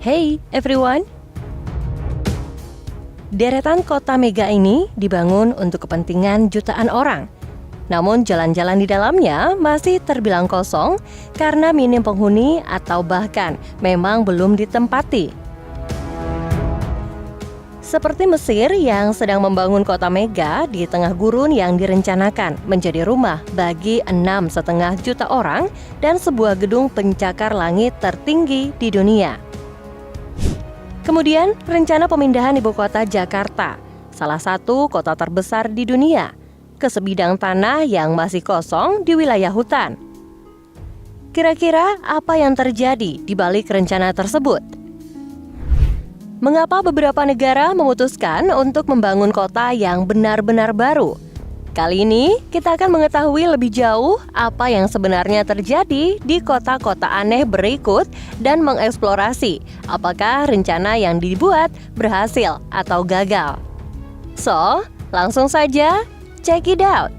Hey everyone! Deretan kota mega ini dibangun untuk kepentingan jutaan orang. Namun jalan-jalan di dalamnya masih terbilang kosong karena minim penghuni atau bahkan memang belum ditempati. Seperti Mesir yang sedang membangun kota mega di tengah gurun yang direncanakan menjadi rumah bagi 6,5 juta orang dan sebuah gedung pencakar langit tertinggi di dunia. Kemudian, rencana pemindahan ibu kota Jakarta, salah satu kota terbesar di dunia, ke sebidang tanah yang masih kosong di wilayah hutan. Kira-kira apa yang terjadi di balik rencana tersebut? Mengapa beberapa negara memutuskan untuk membangun kota yang benar-benar baru? Kali ini, kita akan mengetahui lebih jauh apa yang sebenarnya terjadi di kota-kota aneh berikut dan mengeksplorasi apakah rencana yang dibuat berhasil atau gagal. So, langsung saja, check it out!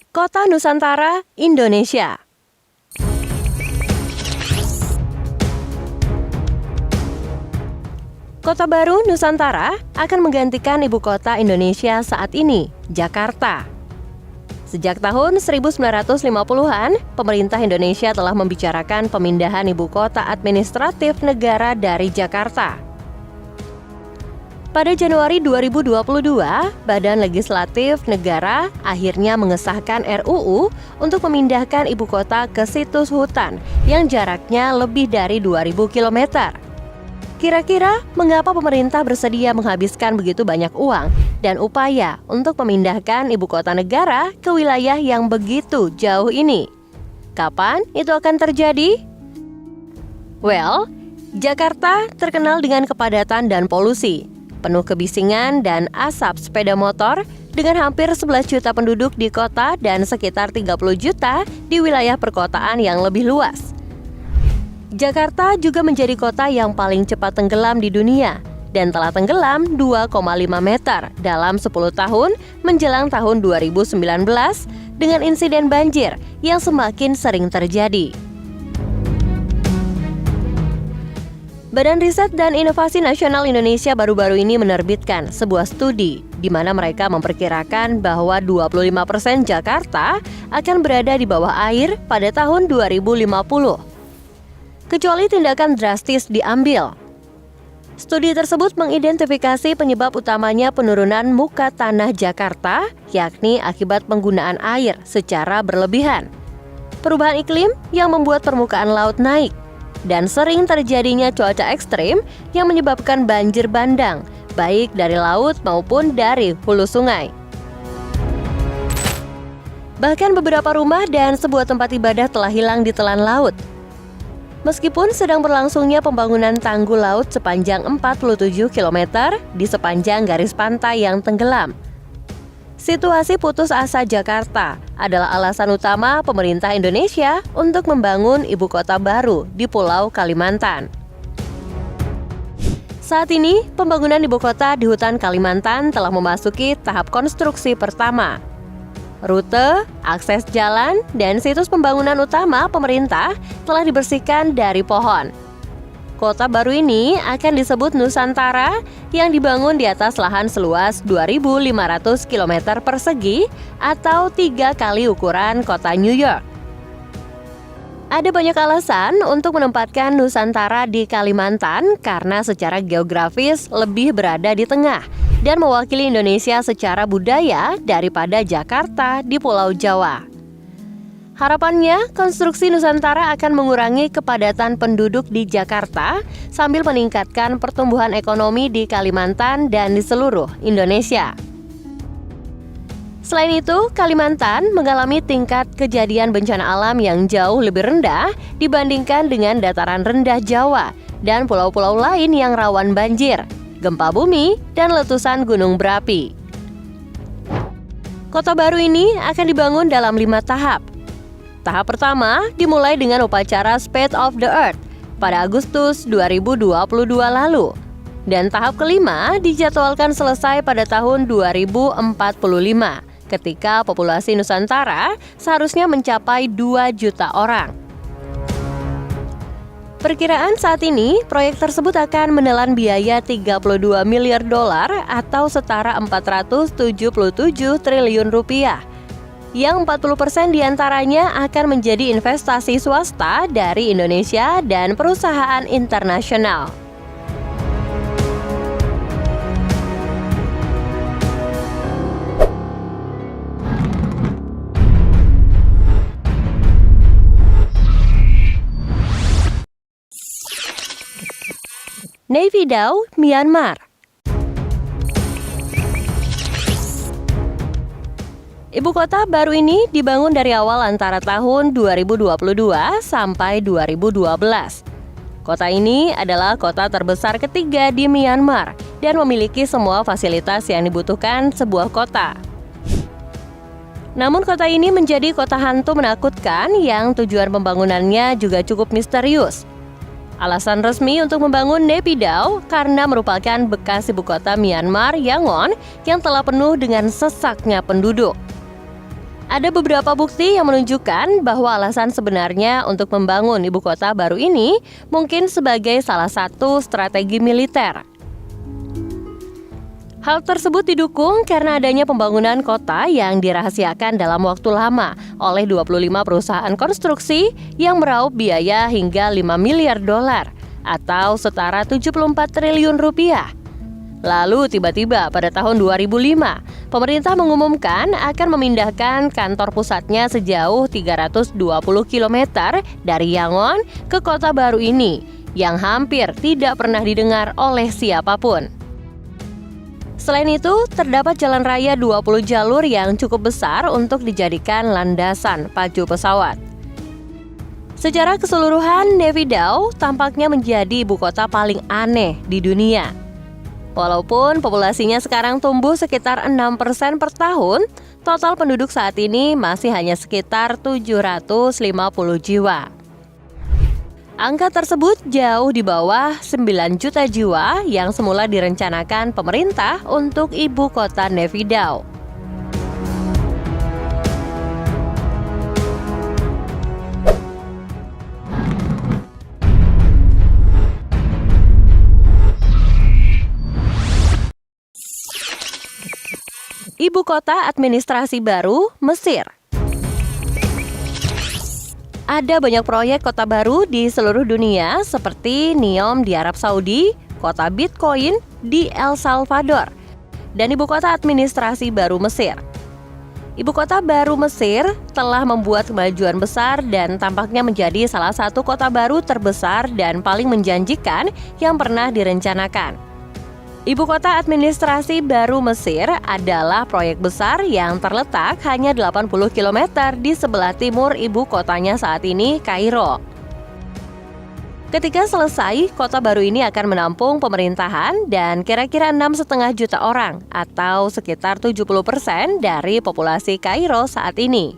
Kota Nusantara, Indonesia. Kota baru Nusantara akan menggantikan ibu kota Indonesia saat ini, Jakarta. Sejak tahun 1950-an, pemerintah Indonesia telah membicarakan pemindahan ibu kota administratif negara dari Jakarta. Pada Januari 2022, Badan Legislatif Negara akhirnya mengesahkan RUU untuk memindahkan ibu kota ke situs hutan yang jaraknya lebih dari 2.000 km. Kira-kira mengapa pemerintah bersedia menghabiskan begitu banyak uang dan upaya untuk memindahkan ibu kota negara ke wilayah yang begitu jauh ini? Kapan itu akan terjadi? Well, Jakarta terkenal dengan kepadatan dan polusi, penuh kebisingan dan asap sepeda motor dengan hampir 11 juta penduduk di kota dan sekitar 30 juta di wilayah perkotaan yang lebih luas. Jakarta juga menjadi kota yang paling cepat tenggelam di dunia dan telah tenggelam 2,5 meter dalam 10 tahun menjelang tahun 2019 dengan insiden banjir yang semakin sering terjadi. Badan Riset dan Inovasi Nasional Indonesia baru-baru ini menerbitkan sebuah studi di mana mereka memperkirakan bahwa 25% Jakarta akan berada di bawah air pada tahun 2050. Kecuali tindakan drastis diambil. Studi tersebut mengidentifikasi penyebab utamanya penurunan muka tanah Jakarta, yakni akibat penggunaan air secara berlebihan, perubahan iklim yang membuat permukaan laut naik, dan sering terjadinya cuaca ekstrim yang menyebabkan banjir bandang, baik dari laut maupun dari hulu sungai. Bahkan beberapa rumah dan sebuah tempat ibadah telah hilang di telan laut. Meskipun sedang berlangsungnya pembangunan tanggul laut sepanjang 47 km di sepanjang garis pantai yang tenggelam. Situasi putus asa Jakarta adalah alasan utama pemerintah Indonesia untuk membangun ibu kota baru di Pulau Kalimantan. Saat ini, pembangunan ibu kota di hutan Kalimantan telah memasuki tahap konstruksi pertama. Rute, akses jalan, dan situs pembangunan utama pemerintah telah dibersihkan dari pohon. Kota baru ini akan disebut Nusantara yang dibangun di atas lahan seluas 2.500 km persegi atau 3 kali ukuran kota New York. Ada banyak alasan untuk menempatkan Nusantara di Kalimantan karena secara geografis lebih berada di tengah dan mewakili Indonesia secara budaya daripada Jakarta di Pulau Jawa. Harapannya, konstruksi Nusantara akan mengurangi kepadatan penduduk di Jakarta sambil meningkatkan pertumbuhan ekonomi di Kalimantan dan di seluruh Indonesia. Selain itu, Kalimantan mengalami tingkat kejadian bencana alam yang jauh lebih rendah dibandingkan dengan dataran rendah Jawa dan pulau-pulau lain yang rawan banjir, gempa bumi, dan letusan gunung berapi. Kota baru ini akan dibangun dalam 5 tahap. Tahap pertama dimulai dengan upacara State of the Earth pada Agustus 2022 lalu. Dan tahap kelima dijadwalkan selesai pada tahun 2045 ketika populasi Nusantara seharusnya mencapai 2 juta orang. Perkiraan saat ini, proyek tersebut akan menelan biaya 32 miliar dolar atau setara 477 triliun rupiah. Yang 40% diantaranya akan menjadi investasi swasta dari Indonesia dan perusahaan internasional. Naypyidaw, Myanmar. Ibu kota baru ini dibangun dari awal antara tahun 2022 sampai 2012. Kota ini adalah kota terbesar ketiga di Myanmar dan memiliki semua fasilitas yang dibutuhkan sebuah kota. Namun kota ini menjadi kota hantu menakutkan yang tujuan pembangunannya juga cukup misterius. Alasan resmi untuk membangun Naypyidaw karena merupakan bekas ibu kota Myanmar, Yangon, yang telah penuh dengan sesaknya penduduk. Ada beberapa bukti yang menunjukkan bahwa alasan sebenarnya untuk membangun ibu kota baru ini mungkin sebagai salah satu strategi militer. Hal tersebut didukung karena adanya pembangunan kota yang dirahasiakan dalam waktu lama oleh 25 perusahaan konstruksi yang meraup biaya hingga 5 miliar dolar atau setara 74 triliun rupiah. Lalu tiba-tiba pada tahun 2005, pemerintah mengumumkan akan memindahkan kantor pusatnya sejauh 320 km dari Yangon ke kota baru ini yang hampir tidak pernah didengar oleh siapapun. Selain itu, terdapat jalan raya 20 jalur yang cukup besar untuk dijadikan landasan pacu pesawat. Secara keseluruhan, Naypyidaw tampaknya menjadi ibu kota paling aneh di dunia. Walaupun populasinya sekarang tumbuh sekitar 6% per tahun, total penduduk saat ini masih hanya sekitar 750 jiwa. Angka tersebut jauh di bawah 9 juta jiwa yang semula direncanakan pemerintah untuk ibu kota Naypyidaw. Ibu kota administrasi baru, Mesir. Ada banyak proyek kota baru di seluruh dunia seperti Neom di Arab Saudi, kota Bitcoin di El Salvador, dan ibu kota administrasi baru Mesir. Ibu kota baru Mesir telah membuat kemajuan besar dan tampaknya menjadi salah satu kota baru terbesar dan paling menjanjikan yang pernah direncanakan. Ibu kota administrasi baru Mesir adalah proyek besar yang terletak hanya 80 km di sebelah timur ibu kotanya saat ini, Kairo. Ketika selesai, kota baru ini akan menampung pemerintahan dan kira-kira 6,5 juta orang atau sekitar 70% dari populasi Kairo saat ini.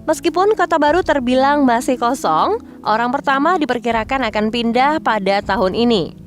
Meskipun kota baru terbilang masih kosong, orang pertama diperkirakan akan pindah pada tahun ini.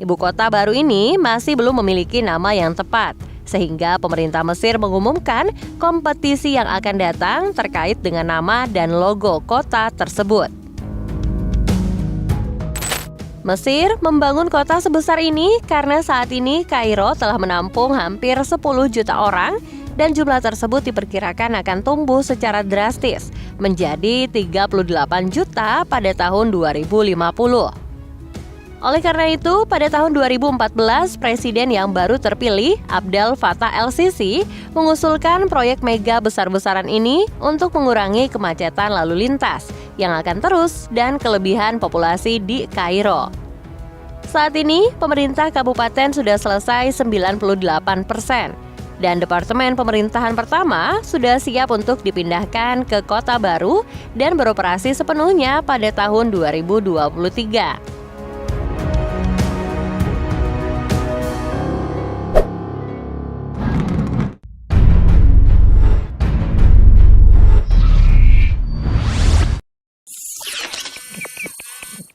Ibu kota baru ini masih belum memiliki nama yang tepat, sehingga pemerintah Mesir mengumumkan kompetisi yang akan datang terkait dengan nama dan logo kota tersebut. Mesir membangun kota sebesar ini karena saat ini Kairo telah menampung hampir 10 juta orang dan jumlah tersebut diperkirakan akan tumbuh secara drastis menjadi 38 juta pada tahun 2050. Oleh karena itu, pada tahun 2014, Presiden yang baru terpilih, Abdel Fattah el-Sisi, mengusulkan proyek mega besar-besaran ini untuk mengurangi kemacetan lalu lintas yang akan terus dan kelebihan populasi di Kairo. Saat ini, pemerintah kabupaten sudah selesai 98%, dan Departemen Pemerintahan pertama sudah siap untuk dipindahkan ke kota baru dan beroperasi sepenuhnya pada tahun 2023.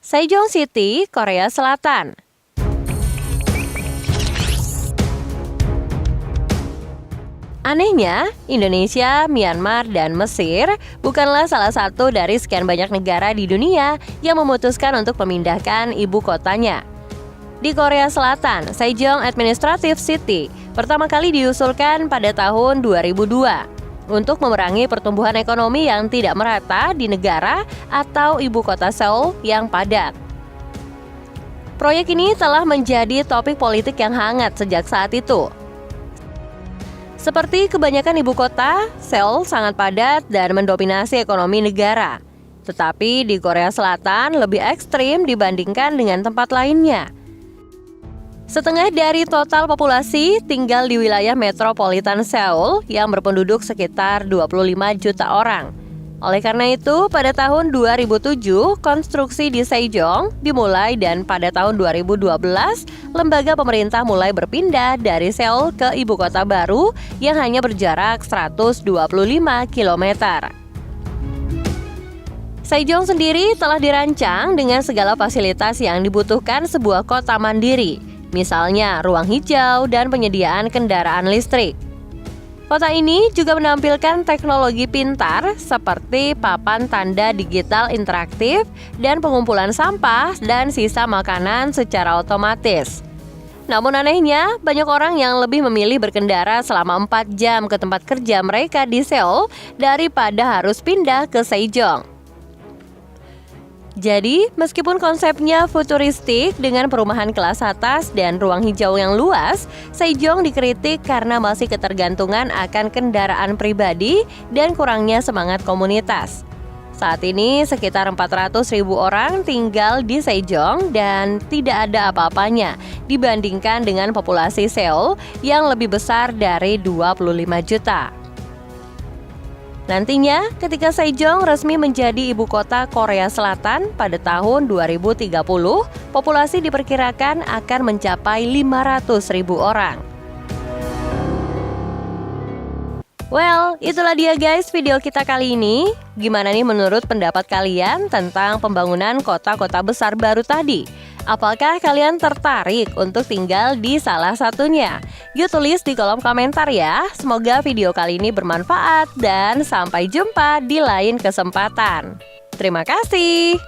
Sejong City, Korea Selatan. Anehnya, Indonesia, Myanmar, dan Mesir bukanlah salah satu dari sekian banyak negara di dunia yang memutuskan untuk memindahkan ibu kotanya. Di Korea Selatan, Sejong Administrative City pertama kali diusulkan pada tahun 2002 untuk memerangi pertumbuhan ekonomi yang tidak merata di negara atau ibu kota Seoul yang padat. Proyek ini telah menjadi topik politik yang hangat sejak saat itu. Seperti kebanyakan ibu kota, Seoul sangat padat dan mendominasi ekonomi negara. Tetapi di Korea Selatan lebih ekstrim dibandingkan dengan tempat lainnya. Setengah dari total populasi tinggal di wilayah metropolitan Seoul yang berpenduduk sekitar 25 juta orang. Oleh karena itu, pada tahun 2007, konstruksi di Sejong dimulai dan pada tahun 2012, lembaga pemerintah mulai berpindah dari Seoul ke ibu kota baru yang hanya berjarak 125 km. Sejong sendiri telah dirancang dengan segala fasilitas yang dibutuhkan sebuah kota mandiri, misalnya ruang hijau dan penyediaan kendaraan listrik. Kota ini juga menampilkan teknologi pintar seperti papan tanda digital interaktif dan pengumpulan sampah dan sisa makanan secara otomatis. Namun anehnya, banyak orang yang lebih memilih berkendara selama 4 jam ke tempat kerja mereka di Seoul daripada harus pindah ke Sejong. Jadi, meskipun konsepnya futuristik dengan perumahan kelas atas dan ruang hijau yang luas, Sejong dikritik karena masih ketergantungan akan kendaraan pribadi dan kurangnya semangat komunitas. Saat ini, sekitar 400.000 orang tinggal di Sejong dan tidak ada apa-apanya dibandingkan dengan populasi Seoul yang lebih besar dari 25 juta. Nantinya, ketika Sejong resmi menjadi ibu kota Korea Selatan pada tahun 2030, populasi diperkirakan akan mencapai 500.000 orang. Well, itulah dia guys video kita kali ini. Gimana nih menurut pendapat kalian tentang pembangunan kota-kota besar baru tadi? Apakah kalian tertarik untuk tinggal di salah satunya? Yuk tulis di kolom komentar ya. Semoga video kali ini bermanfaat dan sampai jumpa di lain kesempatan. Terima kasih.